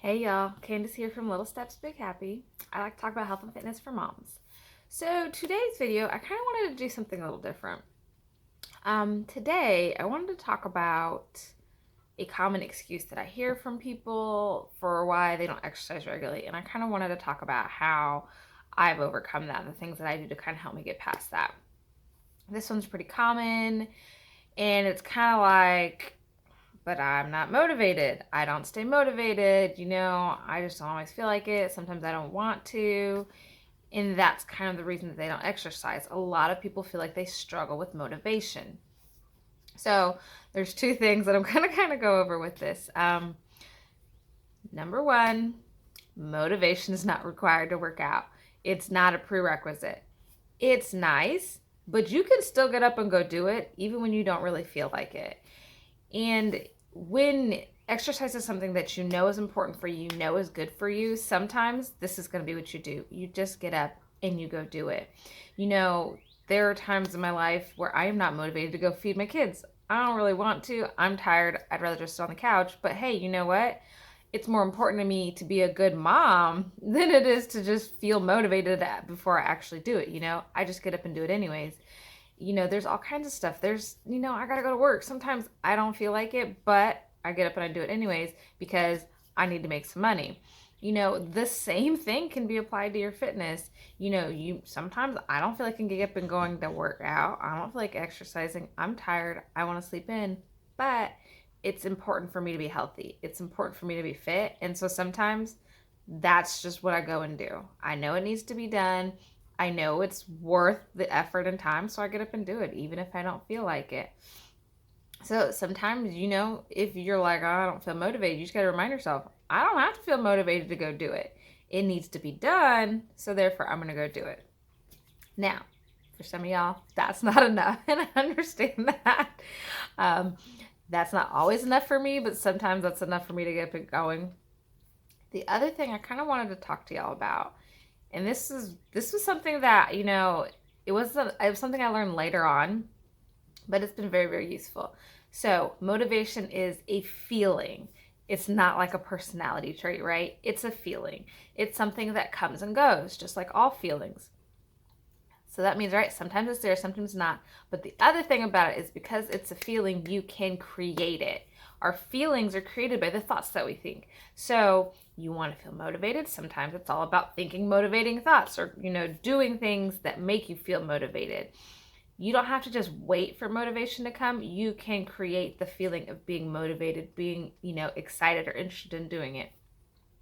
Hey y'all, Candace here from Little Steps Big Happy. I like to talk about health and fitness for moms. So today's video, I kind of wanted to do something a little different. Today I wanted to talk about a common excuse that I hear from people for why they don't exercise regularly, and I kind of wanted to talk about how I've overcome that, the things that I do to kind of help me get past that. This one's pretty common, and it's kind of like, but I'm not motivated. I don't stay motivated. I just don't always feel like it. Sometimes I don't want to. And that's kind of the reason that they don't exercise. A lot of people feel like they struggle with motivation. So there's two things that I'm going to kind of go over with this. Number one, motivation is not required to work out. It's not a prerequisite. It's nice, but you can still get up and go do it even when you don't really feel like it. And when exercise is something that you know is important for you, know is good for you, sometimes this is going to be what you do. You just get up and you go do it. There are times in my life where I am not motivated to go feed my kids. I don't really want to. I'm tired. I'd rather just sit on the couch. But hey, you know what? It's more important to me to be a good mom than it is to just feel motivated before I actually do it. I just get up and do it anyways. There's all kinds of stuff. I gotta go to work. Sometimes I don't feel like it, but I get up and I do it anyways because I need to make some money. The same thing can be applied to your fitness. Sometimes I don't feel like I can get up and going to work out. I don't feel like exercising. I'm tired. I want to sleep in, but it's important for me to be healthy. It's important for me to be fit. And so sometimes that's just what I go and do. I know it needs to be done. I know it's worth the effort and time, so I get up and do it, even if I don't feel like it. So sometimes, if you're like, oh, I don't feel motivated, you just got to remind yourself, I don't have to feel motivated to go do it. It needs to be done, so therefore I'm going to go do it. Now, for some of y'all, that's not enough, and I understand that. That's not always enough for me, but sometimes that's enough for me to get up and going. The other thing I kind of wanted to talk to y'all about, and this was something that, it was something I learned later on, but it's been very, very useful. So motivation is a feeling. It's not like a personality trait, right? It's a feeling. It's something that comes and goes, just like all feelings. So that means, right, sometimes it's there, sometimes not. But the other thing about it is because it's a feeling, you can create it. Our feelings are created by the thoughts that we think. So you want to feel motivated. Sometimes it's all about thinking motivating thoughts or, doing things that make you feel motivated. You don't have to just wait for motivation to come. You can create the feeling of being motivated, being, excited or interested in doing it.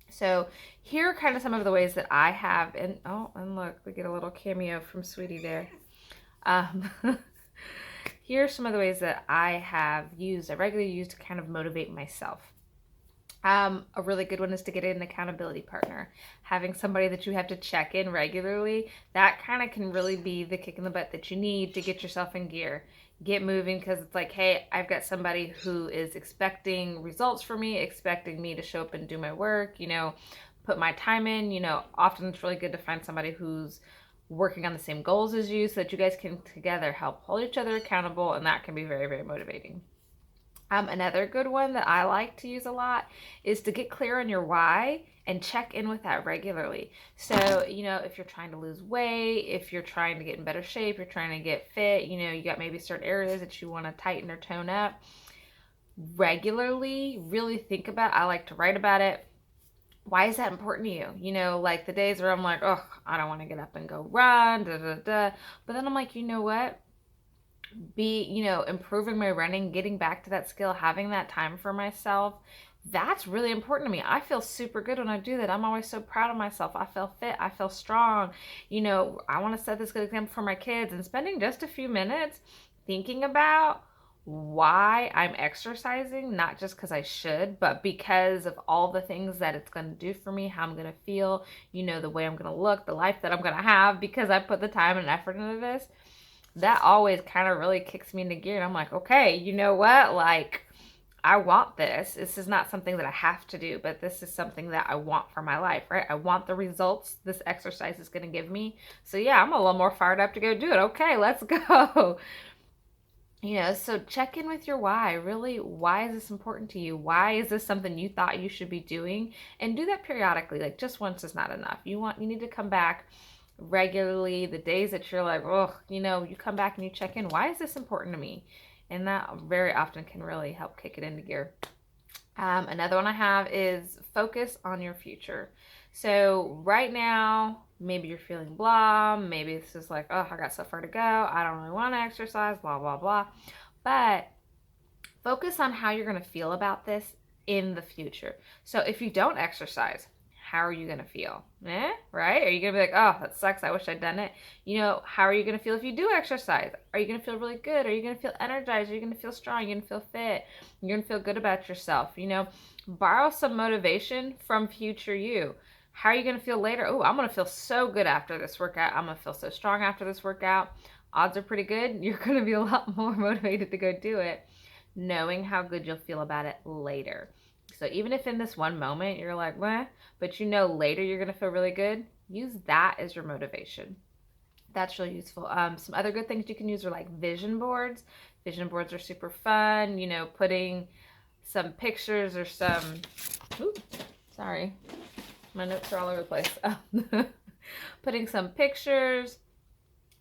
So here are kind of some of the ways that I have, and look, we get a little cameo from Sweetie there. Here are some of the ways that I regularly use to kind of motivate myself. A really good one is to get an accountability partner. Having somebody that you have to check in regularly, that kind of can really be the kick in the butt that you need to get yourself in gear. Get moving, because it's like, hey, I've got somebody who is expecting results from me, expecting me to show up and do my work, put my time in. Often it's really good to find somebody who's working on the same goals as you so that you guys can together help hold each other accountable, and that can be very, very motivating. Another good one that I like to use a lot is to get clear on your why and check in with that regularly. So, if you're trying to lose weight, if you're trying to get in better shape, you're trying to get fit, you got maybe certain areas that you want to tighten or tone up, regularly really think about. I like to write about it. Why is that important to you? Like the days where I'm like, oh, I don't want to get up and go run, But then I'm like, you know what? Improving my running, getting back to that skill, having that time for myself, that's really important to me. I feel super good when I do that. I'm always so proud of myself. I feel fit. I feel strong. I want to set this good example for my kids, and spending just a few minutes thinking about why I'm exercising, not just because I should, but because of all the things that it's going to do for me, how I'm going to feel, the way I'm going to look, the life that I'm going to have because I put the time and effort into this. That always kind of really kicks me into gear. And I'm like, okay, you know what? Like, I want this. This is not something that I have to do, but this is something that I want for my life, right? I want the results this exercise is going to give me. So yeah, I'm a little more fired up to go do it. Okay, let's go. So check in with your why. Really, why is this important to you? Why is this something you thought you should be doing? And do that periodically. Like just once is not enough. You need to come back regularly. The days that you're like, oh, you come back and you check in. Why is this important to me? And that very often can really help kick it into gear. Another one I have is focus on your future. So right now, maybe you're feeling blah. Maybe it's just like, oh, I got so far to go. I don't really want to exercise, blah, blah, blah. But focus on how you're going to feel about this in the future. So if you don't exercise, how are you going to feel? Right? Are you going to be like, oh, that sucks. I wish I'd done it. How are you going to feel if you do exercise? Are you going to feel really good? Are you going to feel energized? Are you going to feel strong? Are you going to feel fit? You're going to feel good about yourself. Borrow some motivation from future you. How are you going to feel later? Oh, I'm going to feel so good after this workout. I'm going to feel so strong after this workout. Odds are pretty good. You're going to be a lot more motivated to go do it, knowing how good you'll feel about it later. So even if in this one moment you're like, meh, but later you're going to feel really good, use that as your motivation. That's really useful. Some other good things you can use are like vision boards. Vision boards are super fun. Putting some pictures or some, oops, sorry, my notes are all over the place. Putting some pictures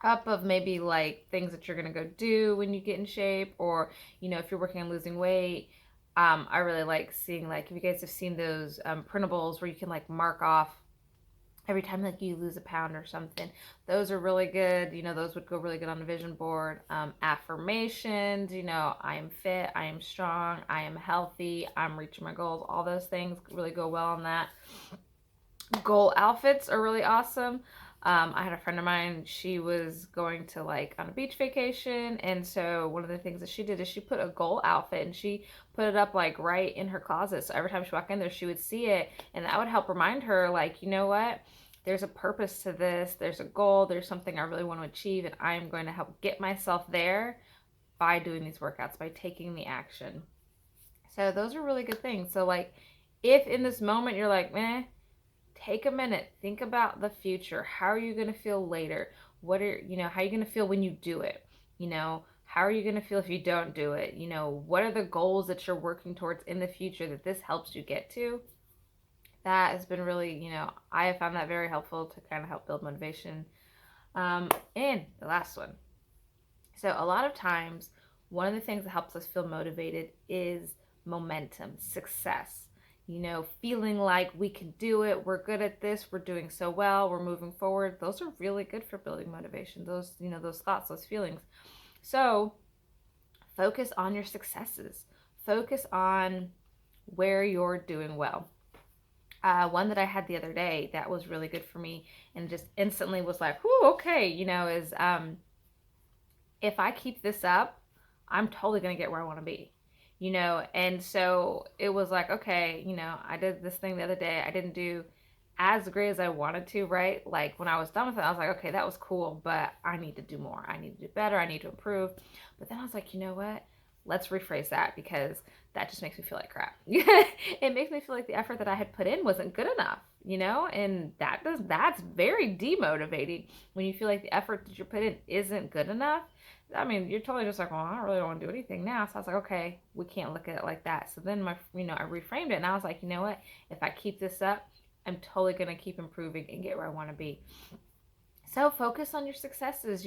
up of maybe like things that you're gonna go do when you get in shape, or if you're working on losing weight. I really like seeing, like, if you guys have seen those printables where you can like mark off every time like you lose a pound or something. Those are really good. Those would go really good on the vision board. Affirmations, I am fit, I am strong, I am healthy, I'm reaching my goals. All those things really go well on that. Goal outfits are really awesome. I had a friend of mine, she was going to like on a beach vacation, and so one of the things that she did is she put a goal outfit and she put it up like right in her closet. So every time she walked in there, she would see it, and that would help remind her, like, you know what? There's a purpose to this. There's a goal. There's something I really want to achieve, and I am going to help get myself there by doing these workouts, by taking the action. So those are really good things. So like, if in this moment you're like, meh, take a minute, think about the future. How are you going to feel later? How are you going to feel when you do it? How are you going to feel if you don't do it? What are the goals that you're working towards in the future that this helps you get to? That has been really, I have found that very helpful to kind of help build motivation. And the last one. So a lot of times, one of the things that helps us feel motivated is momentum, success. Feeling like we can do it, we're good at this, we're doing so well, we're moving forward. Those are really good for building motivation. Those thoughts, those feelings. So focus on your successes. Focus on where you're doing well. One that I had the other day that was really good for me and just instantly was like, whoo, okay, is if I keep this up, I'm totally going to get where I want to be. And so it was like, okay, I did this thing the other day. I didn't do as great as I wanted to, right? Like when I was done with it, I was like, okay, that was cool, but I need to do more. I need to do better. I need to improve. But then I was like, you know what? Let's rephrase that, because that just makes me feel like crap. It makes me feel like the effort that I had put in wasn't good enough, and that's very demotivating when you feel like the effort that you put in isn't good enough. I mean, you're totally just like, well, I don't really want to do anything now. So I was like, okay, we can't look at it like that. So then I reframed it, and I was like, you know what? If I keep this up, I'm totally going to keep improving and get where I want to be. So focus on your successes.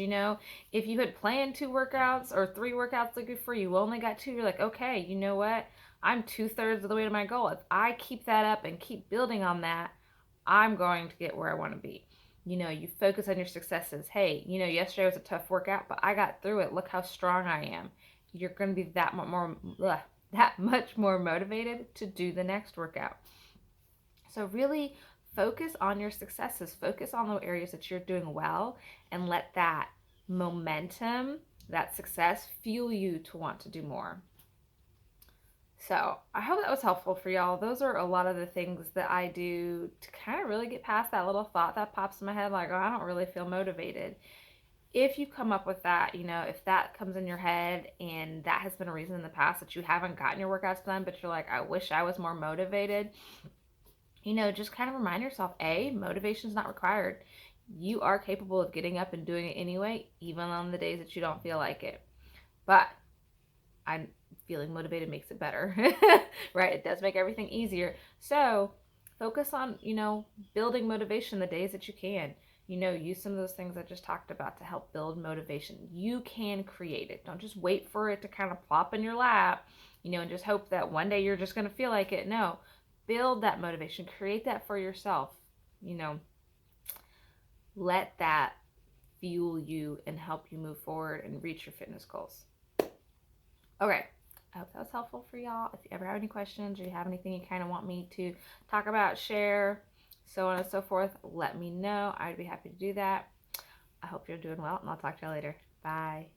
If you had planned 2 workouts or 3 workouts looking for you only got 2, you're like, okay, you know what? I'm 2/3 of the way to my goal. If I keep that up and keep building on that, I'm going to get where I want to be. You focus on your successes. Hey, yesterday was a tough workout, but I got through it. Look how strong I am. You're going to be that much more motivated to do the next workout. So really focus on your successes. Focus on the areas that you're doing well, and let that momentum, that success, fuel you to want to do more. So I hope that was helpful for y'all. Those are a lot of the things that I do to kind of really get past that little thought that pops in my head, like, oh, I don't really feel motivated. If you come up with that, if that comes in your head and that has been a reason in the past that you haven't gotten your workouts done, but you're like, I wish I was more motivated, just kind of remind yourself, motivation is not required. You are capable of getting up and doing it anyway, even on the days that you don't feel like it. But I'm feeling motivated makes it better, right? It does make everything easier. So focus on, building motivation the days that you can. Use some of those things I just talked about to help build motivation. You can create it. Don't just wait for it to kind of plop in your lap, and just hope that one day you're just going to feel like it. No, build that motivation, create that for yourself. Let that fuel you and help you move forward and reach your fitness goals. Okay, I hope that was helpful for y'all. If you ever have any questions or you have anything you kind of want me to talk about, share, so on and so forth, let me know. I'd be happy to do that. I hope you're doing well, and I'll talk to you later. Bye.